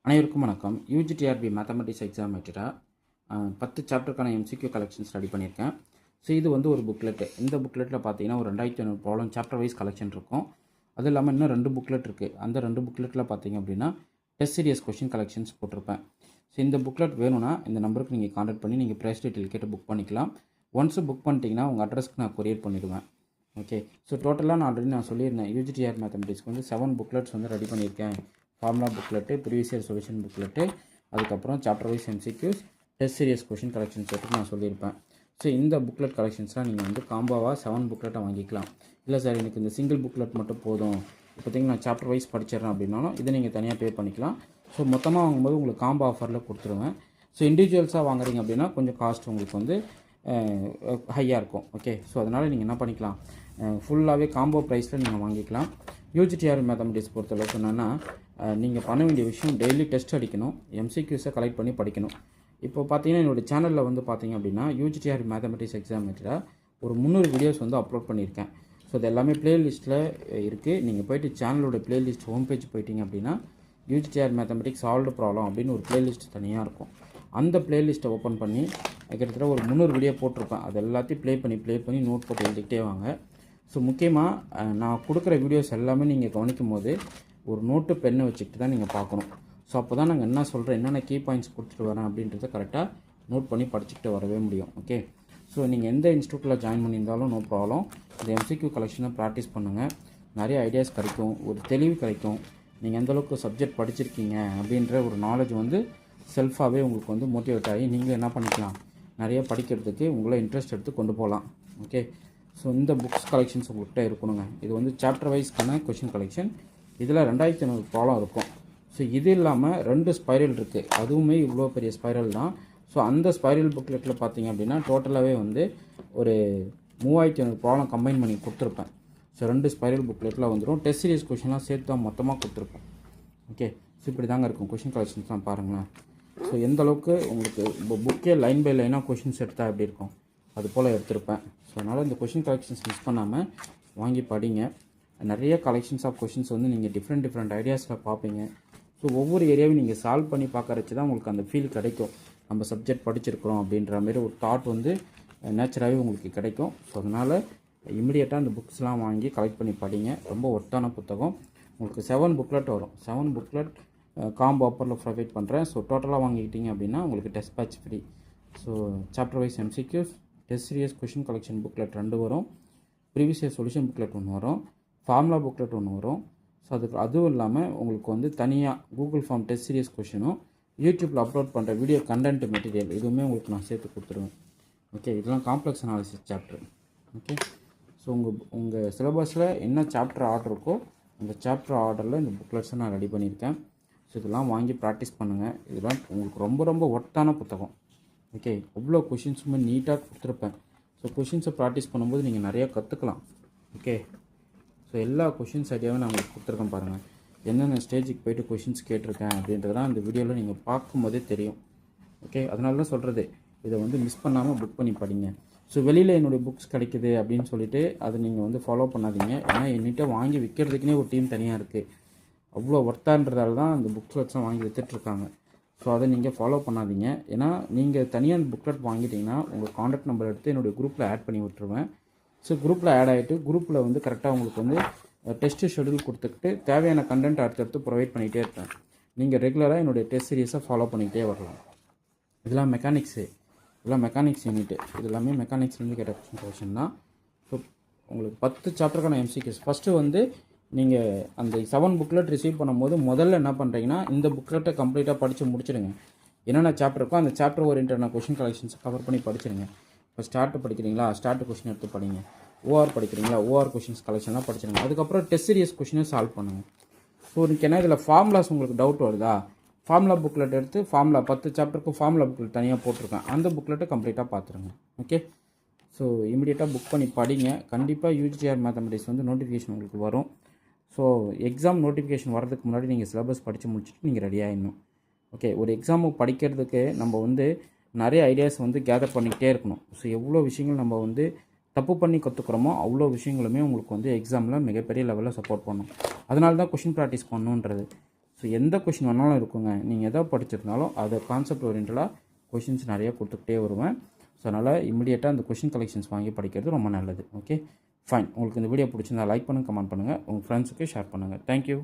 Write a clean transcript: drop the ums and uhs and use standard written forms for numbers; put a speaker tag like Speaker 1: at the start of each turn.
Speaker 1: அனைவருக்கும் வணக்கம். UG TRB mathematics exam material 10 சாப்டருக்கான எம்சிக்யூ கலெக்ஷன் ஸ்டடி பண்ணியிருக்கேன். ஸோ இது வந்து ஒரு புக்லெட்டு. இந்த புக்லெட்டில் பார்த்தீங்கன்னா ஒரு 2500 ப்ராப்ளம் சாப்டர் வைஸ் கலெக்ஷன் இருக்கும். அது இல்லாமல் இன்னும் 2 புக்லெட் இருக்குது. அந்த 2 புக்லெட்டில் பார்த்தீங்க அப்படின்னா டெஸ்ட் சீரியஸ் கொஷின் கலெக்ஷன்ஸ் போட்டிருப்பேன். ஸோ இந்த புக்லெட் வேணும்னா இந்த நம்பருக்கு நீங்கள் கான்டாக்ட் பண்ணி நீங்கள் ப்ரைஸ் டீட்டெயில் கேட்டு புக் பண்ணிக்கலாம். ஒன்ஸ் புக் பண்ணிட்டீங்கன்னா உங்கள் அட்ரஸ்க்கு நான் கொரியர் பண்ணிவிடுவேன். ஓகே. ஸோ டோட்டலாக நான் சொல்லியிருந்தேன் யூஜிடிஆர் மேத்தமெட்டிக்ஸ்க்கு வந்து 7 புக்லெட்ஸ் வந்து ரெடி பண்ணியிருக்கேன். Formula booklet, previous year solution booklet, அதுக்கப்புறம் chapter wise MCQs, test series question collections எடுத்து நான் சொல்லியிருப்பேன். ஸோ இந்த புக்லெட் கலெக்ஷன்ஸ்லாம் நீங்கள் வந்து காம்போவாக 7 புக்லெட்டை வாங்கிக்கலாம். இல்லை சார் எனக்கு இந்த சிங்கிள் புக்லெட் மட்டும் போதும், இப்போதைக்கு நான் சாப்டர் வைஸ் படிச்சிடறேன் அப்படின்னாலும் இதை நீங்கள் தனியாக பே பண்ணிக்கலாம். ஸோ மொத்தமாக வாங்கும்போது உங்களுக்கு காம்போ ஆஃபரில் கொடுத்துருவேன். ஸோ இண்டிவிஜுவல்ஸாக வாங்குறீங்க அப்படின்னா கொஞ்சம் காஸ்ட் உங்களுக்கு வந்து ஹையாக இருக்கும். ஓகே. ஸோ அதனால் நீங்கள் என்ன பண்ணிக்கலாம், ஃபுல்லாகவே காம்போ ப்ரைஸில் நீங்கள் வாங்கிக்கலாம். யூஜிடிஆர் மேத்தமெட்டிக்ஸ் பொறுத்தளவுக்கு என்னென்னா நீங்கள் பண்ண வேண்டிய விஷயம் டெய்லி டெஸ்ட் அடிக்கணும், எம்சிக்யூஸை கலெக்ட் பண்ணி படிக்கணும். இப்போ பார்த்தீங்கன்னா என்னோடய சேனலில் வந்து பார்த்தீங்க அப்படின்னா யூஜிடிஆர் மேத்தமெட்டிக்ஸ் எக்ஸாம் மெட்டீரியல் ஒரு 300 வீடியோஸ் வந்து அப்லோட் பண்ணியிருக்கேன். ஸோ இது எல்லாமே ப்ளேலிஸ்ட்டில் இருக்குது. நீங்கள் போய்ட்டு சேனலோட ப்ளேலிஸ்ட் ஹோம் பேஜ் போயிட்டீங்க அப்படின்னா யூஜிடிஆர் மேத்தமெட்டிக்ஸ் சால்வ்டு ப்ராப்ளம் அப்படின்னு ஒரு ப்ளேலிஸ்ட் தனியாக இருக்கும். அந்த ப்ளேலிஸ்ட்டை ஓப்பன் பண்ணி கிட்டத்தட்ட ஒரு 300 வீடியோ போட்டிருப்பேன். அது எல்லாத்தையும் ப்ளே பண்ணி நோட் போட்டு எழுதிக்கிட்டே வாங்க. ஸோ முக்கியமாக நான் கொடுக்குற வீடியோஸ் எல்லாமே நீங்கள் கவனிக்கும் போது ஒரு நோட்டு பெண்ணை வச்சுக்கிட்டு தான் நீங்கள் பார்க்கணும். ஸோ அப்போ தான் நாங்கள் என்ன சொல்கிறேன், என்னென்ன கீ பாயிண்ட்ஸ் கொடுத்துட்டு வரேன் அப்படின்றத கரெக்டாக நோட் பண்ணி படிச்சுக்கிட்டு வரவே முடியும். ஓகே. ஸோ நீங்கள் எந்த இன்ஸ்டியூட்டில் ஜாயின் பண்ணியிருந்தாலும் நோ ப்ராப்ளம், இந்த எம்சிக்யூ கலெக்ஷனை ப்ராக்டிஸ் பண்ணுங்கள். நிறைய ஐடியாஸ் கிடைக்கும், ஒரு தெளிவு கிடைக்கும். நீங்கள் எந்தளவுக்கு சப்ஜெக்ட் படிச்சிருக்கீங்க அப்படின்ற ஒரு நாலேஜ் வந்து செல்ஃபாகவே உங்களுக்கு வந்து மோட்டிவேட் ஆகி நீங்கள் என்ன பண்ணிக்கலாம், நிறைய படிக்கிறதுக்கு உங்களை இன்ட்ரெஸ்ட் எடுத்து கொண்டு போகலாம். ஓகே. ஸோ இந்த புக்ஸ் கலெக்ஷன்ஸ் உங்கள்கிட்ட இருக்கணுங்க. இது வந்து சாப்டர் வைஸ்க்கான கொஷின் கலெக்ஷன். இதில் 2500 ப்ராப்ளம் இருக்கும். ஸோ இது இல்லாமல் 2 ஸ்பைரல் இருக்குது. அதுவுமே இவ்வளோ பெரிய ஸ்பைரல் தான். ஸோ அந்த ஸ்பைரல் புக்லெட்டில் பார்த்தீங்க அப்படின்னா டோட்டலாகவே வந்து ஒரு 3500 ப்ராப்ளம் கம்பைன் பண்ணி கொடுத்துருப்பேன். ஸோ 2 ஸ்பைரல் புக்லெட்டில் வந்துடும். டெஸ்ட் சீரியஸ் கொஷின்லாம் சேர்த்து தான் மொத்தமாக கொடுத்துருப்பேன். ஓகே. ஸோ இப்படி தாங்க இருக்கும் கொஷின் கலெக்ஷன்ஸ்லாம் பாருங்களேன். ஸோ எந்த அளவுக்கு உங்களுக்கு புக்கே லைன் பை லைனாக கொஷின்ஸ் எடுத்தால் எப்படி இருக்கும் அது போல் எடுத்திருப்பேன். ஸோ அதனால் இந்த கொஷின் கலெக்ஷன்ஸ் மிஸ் பண்ணாமல் வாங்கி படிங்க. நிறைய கலெக்ஷன்ஸ் ஆஃப் கொஷின்ஸ் வந்து நீங்கள் டிஃப்ரெண்ட் ஐடியாஸில் பார்ப்பீங்க. ஸோ ஒவ்வொரு ஏரியாவையும் நீங்கள் சால்வ் பண்ணி பார்க்கறச்சு தான் உங்களுக்கு அந்த ஃபீல் கிடைக்கும், நம்ம சப்ஜெக்ட் படிச்சிருக்கிறோம் அப்படின்ற மாதிரி ஒரு தாட் வந்து நேச்சுராகவே உங்களுக்கு கிடைக்கும். ஸோ அதனால் இமிடியேட்டாக அந்த புக்ஸ்லாம் வாங்கி கலெக்ட் பண்ணி படிங்க. ரொம்ப ஒர்த்தான புத்தகம். உங்களுக்கு 7 புக்லெட் வரும். 7 புக்லெட் காம்போ ஆஃபரில் ப்ரொவைட் பண்ணுறேன். ஸோ டோட்டலாக வாங்கிக்கிட்டீங்க அப்படின்னா உங்களுக்கு test batch free. So chapter wise MCQs, test series question collection booklet 2 வரும், ப்ரீவியஸ் இயர் சொல்யூஷன் புக்லெட் 1 வரும், ஃபார்முலா புக்லெட் 1 வரும். ஸோ அதுவும் இல்லாமல் உங்களுக்கு வந்து தனியாக கூகுள் ஃபார்ம் டெஸ்ட் சீரியஸ் கொஷினும் யூடியூப்பில் அப்லோட் பண்ணுற வீடியோ கண்டென்ட் மெட்டீரியல் இதுவுமே உங்களுக்கு நான் சேர்த்து கொடுத்துருவேன். ஓகே. இதெல்லாம் complex analysis chapter. Okay. So உங்கள் சிலபஸில் என்ன சாப்டர் ஆர்டர் இருக்கோ அந்த சாப்டர் ஆர்டரில் இந்த புக்லெட்ஸை நான் ரெடி பண்ணியிருக்கேன். ஸோ இதெல்லாம் வாங்கி ப்ராக்டிஸ் பண்ணுங்கள். இதெல்லாம் உங்களுக்கு ரொம்ப ஒர்த்தான புத்தகம். ஓகே. அவ்வளோ கொஷின்ஸுமே நீட்டாக கொடுத்துருப்பேன். ஸோ கொஷின்ஸை ப்ராக்டிஸ் பண்ணும்போது நீங்கள் நிறையா கற்றுக்கலாம். ஓகே. ஸோ எல்லா கொஷின்ஸ் ஐடியாவும் நான் உங்களுக்கு கொடுத்துருக்கேன் பாருங்கள். என்னென்ன ஸ்டேஜுக்கு போய்ட்டு கொஷின்ஸ் கேட்டிருக்கேன் அப்படின்றதான் இந்த வீடியோவில் நீங்கள் பார்க்கும்போதே தெரியும். ஓகே. அதனால தான் சொல்கிறது, இதை வந்து மிஸ் பண்ணாமல் புக் பண்ணி படிங்க. ஸோ வெளியில் என்னுடைய புக்ஸ் கிடைக்குது அப்படின்னு சொல்லிவிட்டு அதை நீங்கள் வந்து ஃபாலோ பண்ணாதீங்க. ஏன்னா என்கிட்ட வாங்கி விற்கிறதுக்குனே ஒரு டீம் தனியாக இருக்குது. அவ்வளோ ஒர்த்தான்றதால தான் அந்த புக்லெட்ஸ்லாம் வாங்கி விற்றுட்ருக்காங்க. ஸோ அதை நீங்கள் ஃபாலோ பண்ணாதீங்க. ஏன்னா நீங்கள் தனியாக அந்த புக்லெட் வாங்கிட்டீங்கன்னா உங்கள் காண்டாக்ட் நம்பர் எடுத்து என்னுடைய குரூப்பில் ஆட் பண்ணி விட்டுருவேன். ஸோ குரூப்பில் ஆட் ஆகிட்டு குரூப்பில் வந்து கரெக்டாக உங்களுக்கு வந்து டெஸ்ட்டு ஷெடியூல் கொடுத்துக்கிட்டு தேவையான கண்டென்ட் அடுத்தடுத்து ப்ரொவைட் பண்ணிகிட்டே இருப்பேன். நீங்கள் ரெகுலராக என்னுடைய டெஸ்ட் சீரியஸை ஃபாலோ பண்ணிக்கிட்டே வரலாம். இதெல்லாம் மெக்கானிக்ஸ் யூனிட்டு. இது எல்லாமே மெக்கானிக்ஸ்லேருந்து கேட்ட கொஷின் தான். ஸோ உங்களுக்கு 10 சாப்டருக்கான எம்சிக்யூஸ். ஃபஸ்ட்டு வந்து நீங்கள் அந்த 7 புக்லெட் ரிசீவ் பண்ணும்போது முதல்ல என்ன பண்ணுறீங்கன்னா இந்த புக்லெட்டை கம்ப்ளீட்டாக படித்து முடிச்சிடுங்க. என்னென்ன சாப்டர் இருக்கோ அந்த சாப்டர் ஓரியன்டான கொஷின் கலெக்ஷன்ஸை கவர் பண்ணி படிச்சிடுங்க. இப்போ ஸ்டார்ட் படிக்கிறீங்களா, ஸ்டார்ட் கொஷின் எடுத்து படிங்க. ஓஆர் படிக்கிறீங்களா, ஓஆர் கொஷின்ஸ் கலெக்ஷன்லாம் படிச்சிடுங்க. அதுக்கப்புறம் டெஸ்ட் சீரியஸ் கொஷினை சால்வ் பண்ணுங்கள். ஸோ எனக்கு என்ன இதில் ஃபார்முலாஸ் உங்களுக்கு டவுட் வருதா, ஃபார்முலா புக்லெட் எடுத்து ஃபார்முலா 10 சாப்டருக்கும் ஃபார்முலா புக்லெட் தனியாக போட்டிருக்கேன். அந்த புக்லெட்டை கம்ப்ளீட்டாக பார்த்துருங்க. ஓகே. ஸோ இமிடியேட்டாக புக் பண்ணி படிங்க. கண்டிப்பாக யூஜிடிஆர் மேத்தமெட்டிக்ஸ் வந்து நோட்டிஃபிகேஷன் உங்களுக்கு வரும். ஸோ எக்ஸாம் நோட்டிஃபிகேஷன் வரதுக்கு முன்னாடி நீங்கள் சிலபஸ் படித்து முடிச்சுட்டு நீங்கள் ரெடி ஆகிடணும். ஓகே. ஒரு எக்ஸாமுக்கு படிக்கிறதுக்கு நம்ம வந்து நிறைய ஐடியாஸ் வந்து கேதர் பண்ணிக்கிட்டே இருக்கணும். ஸோ எவ்வளோ விஷயங்கள் நம்ம வந்து தப்பு பண்ணி கற்றுக்குறோமோ அவ்வளோ விஷயங்களுமே உங்களுக்கு வந்து எக்ஸாமில் மிகப்பெரிய லெவலில் சப்போர்ட் பண்ணும். அதனால தான் கொஷின் ப்ராக்டிஸ் பண்ணணுன்றது. ஸோ எந்த கொஷின் வேணாலும் இருக்குங்க. நீங்கள் எதை படிச்சிருந்தாலும் அதை கான்செப்ட் ஓரியன்டலாக கொஷின்ஸ் நிறையா கொடுத்துக்கிட்டே வருவேன். ஸோ அதனால் இமிடியேட்டாக அந்த கொஷின் கலெக்ஷன்ஸ் வாங்கி படிக்கிறது ரொம்ப நல்லது. Okay fine. உங்களுக்கு இந்த வீடியோ பிடிச்சிருந்தா லைக் பண்ணுங்கள், கமெண்ட் பண்ணுங்கள், உங்கள் ஃப்ரெண்ட்ஸுக்கு ஷேர் பண்ணுங்கள். தேங்க்யூ.